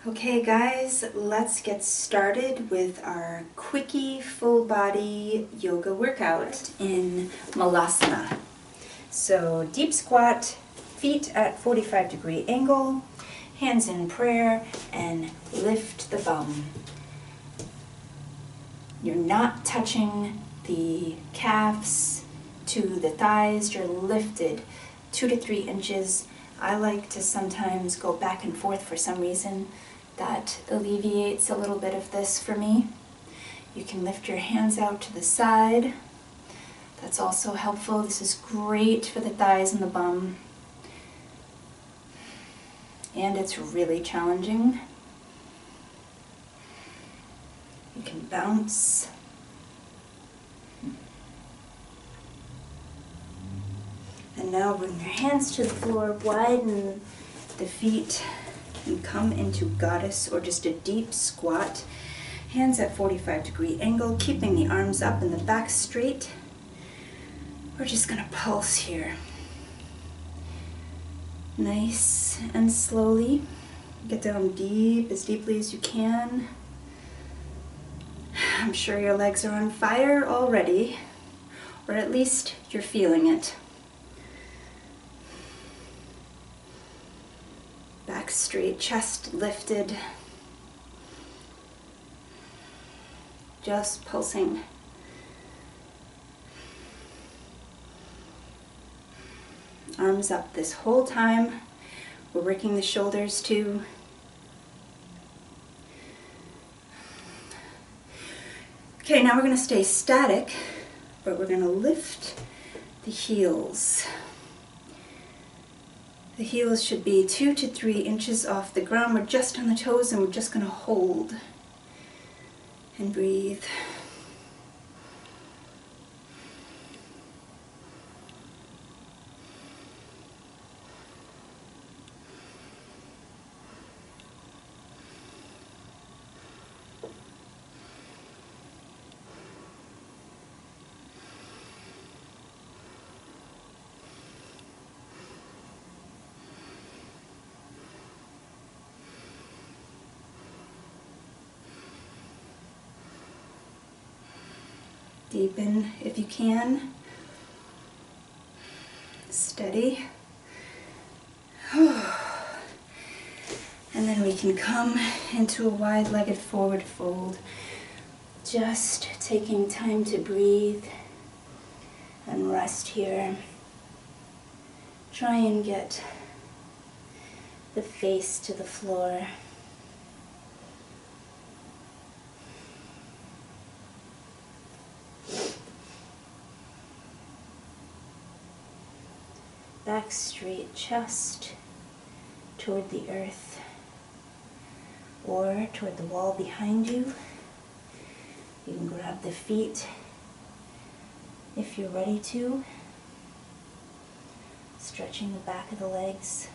Okay guys, let's get started with our Quickie full body yoga workout in Malasana. So deep squat, feet at 45-degree angle, hands in prayer, and lift the bum. You're not touching the calves to the thighs, you're lifted 2 to 3 inches. I like to sometimes go back and forth for some reason. That alleviates a little bit of this for me. You can lift your hands out to the side. That's also helpful. This is great for the thighs and the bum. And it's really challenging. You can bounce. And now bring your hands to the floor, widen the feet, and come into goddess or just a deep squat. Hands at 45-degree angle, keeping the arms up and the back straight. We're just gonna pulse here. Nice and slowly. Get down deep, as deeply as you can. I'm sure your legs are on fire already, or at least you're feeling it. Back straight, chest lifted. Just pulsing. Arms up this whole time. We're working the shoulders too. Okay, now we're going to stay static, but we're going to lift the heels. The heels should be 2 to 3 inches off the ground. We're just on the toes and we're just going to hold and breathe. Deepen if you can. Steady. And then we can come into a wide-legged forward fold. Just taking time to breathe and rest here. Try and get the face to the floor. Back straight, chest toward the earth or toward the wall behind you. You can grab the feet if you're ready to. Stretching the back of the legs.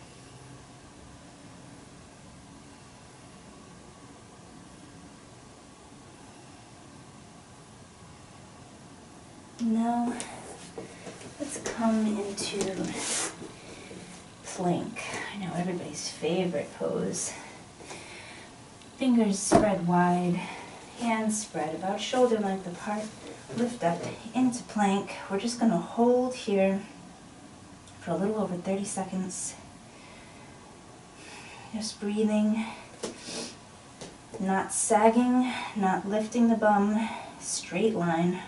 Now, let's come into plank. I know everybody's favorite pose. Fingers spread wide, hands spread about shoulder length apart. Lift up into plank. We're just going to hold here for a little over 30 seconds. Just breathing, not sagging, not lifting the bum, straight line.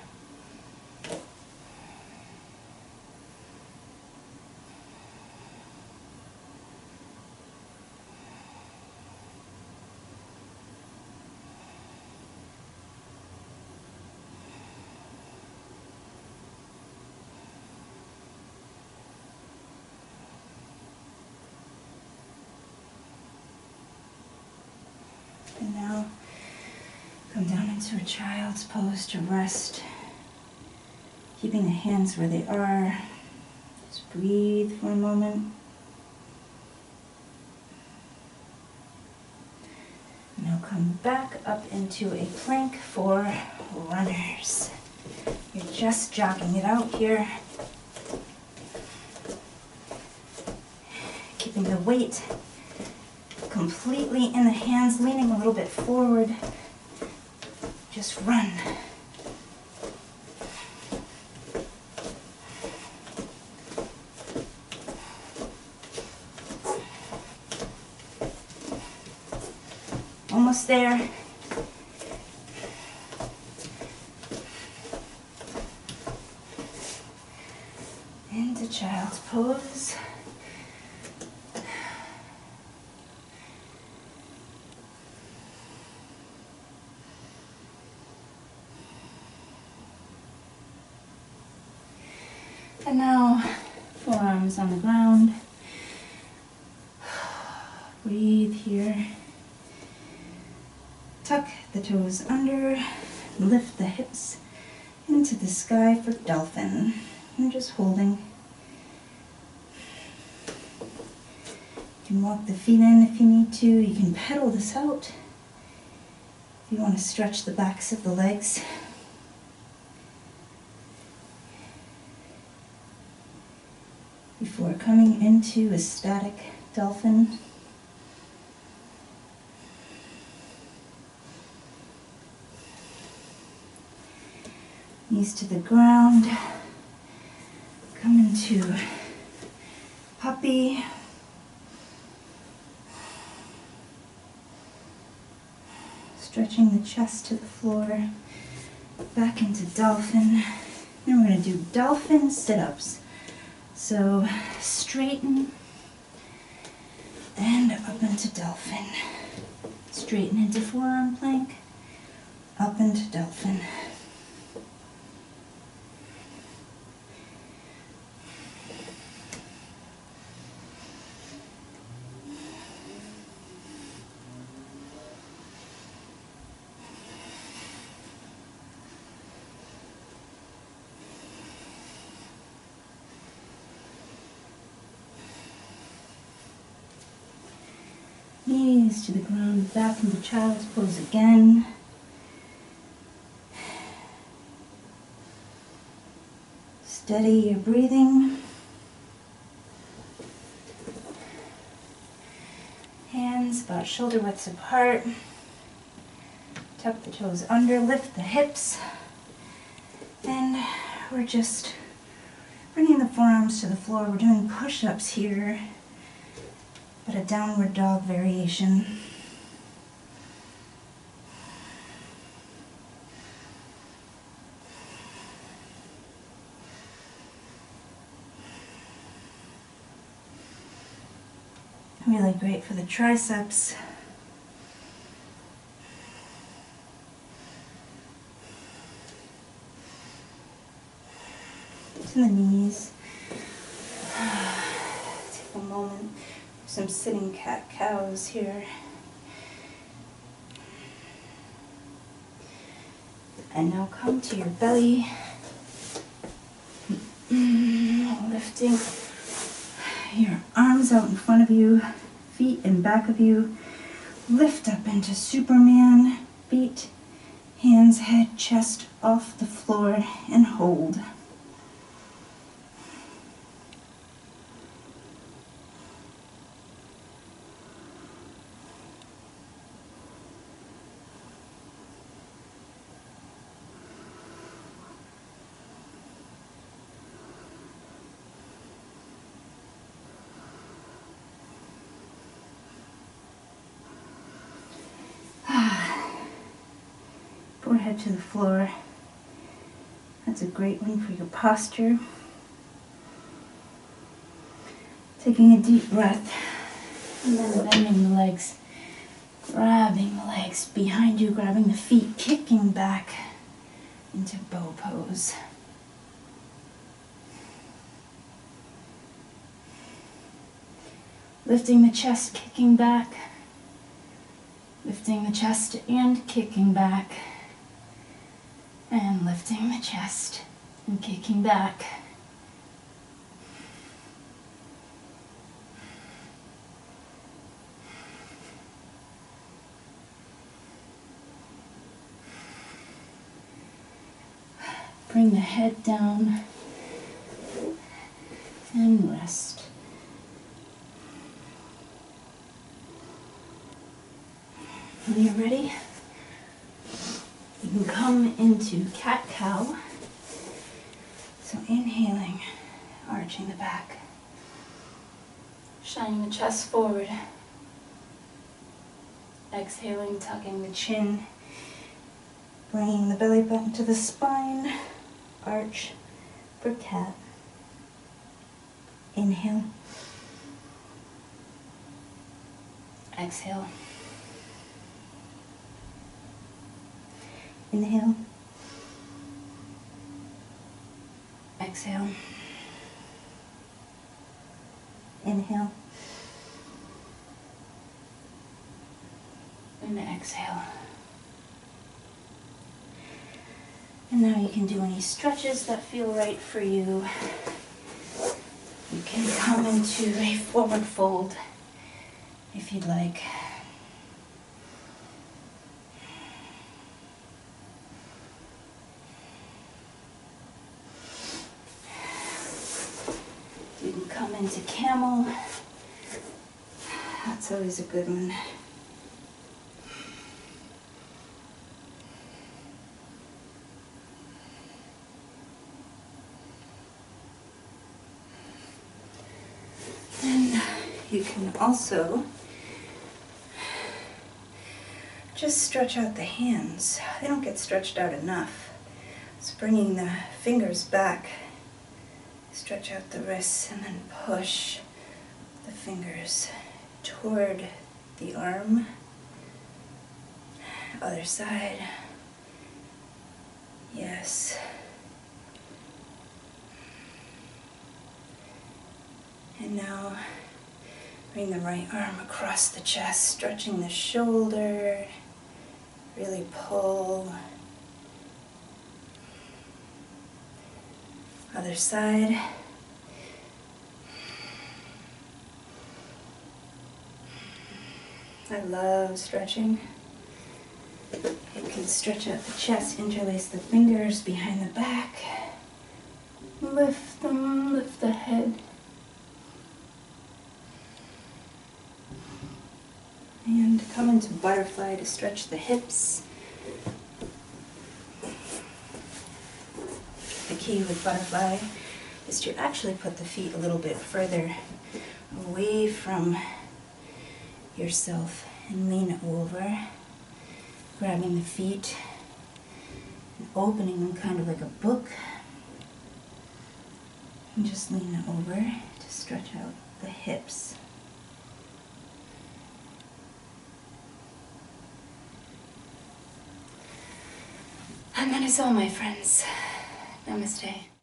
And now, come down into a child's pose to rest, keeping the hands where they are. Just breathe for a moment. Now come back up into a plank for runners. You're just jogging it out here. Keeping the weight completely in the hands, leaning a little bit forward. Just run. Almost there. Into child's pose. And now, forearms on the ground. Breathe here. Tuck the toes under, lift the hips into the sky for dolphin. And just holding. You can walk the feet in if you need to. You can pedal this out if you want to stretch the backs of the legs. Before coming into a static dolphin. Knees to the ground. Come into puppy. Stretching the chest to the floor. Back into dolphin. Then we're going to do dolphin sit-ups. So straighten and up into dolphin. Straighten into forearm plank. Up into dolphin. Knees to the ground, back into child's pose again. Steady your breathing. Hands about shoulder widths apart. Tuck the toes under, lift the hips. And we're just bringing the forearms to the floor. We're doing push-ups here, but a downward dog variation. Really great for the triceps. To the knees. Take a moment for some sitting cat-cows here. And now come to your belly. Lifting your arms out in front of you, feet in back of you. Lift up into Superman. Feet, hands, head, chest off the floor and hold. Forehead to the floor. That's a great one for your posture. Taking a deep breath and then bending the legs, grabbing the legs behind you, grabbing the feet, kicking back into bow pose. Lifting the chest, kicking back. Lifting the chest and kicking back. And lifting the chest and kicking back. Bring the head down and rest. When you're ready, you can come into CatCow. So inhaling, arching the back, shining the chest forward. Exhaling, tucking the chin, bringing the belly button to the spine, arch for cat. Inhale. Exhale. Inhale. Exhale. Inhale. And exhale. And now you can do any stretches that feel right for you. You can come into a forward fold if you'd like. You can come into Camel. That's always a good one. And you can also just stretch out the hands. They don't get stretched out enough. So bringing the fingers back, stretch out the wrists, and then push the fingers toward the arm. Other side. Yes. And now bring the right arm across the chest, stretching the shoulder. Really pull. Other side. I love stretching. You can stretch out the chest, interlace the fingers behind the back. Lift them, lift the head. And come into butterfly to stretch the hips. The key with butterfly is to actually put the feet a little bit further away from yourself and lean over, grabbing the feet and opening them kind of like a book. And just lean over to stretch out the hips. And that is all, my friends. Namaste.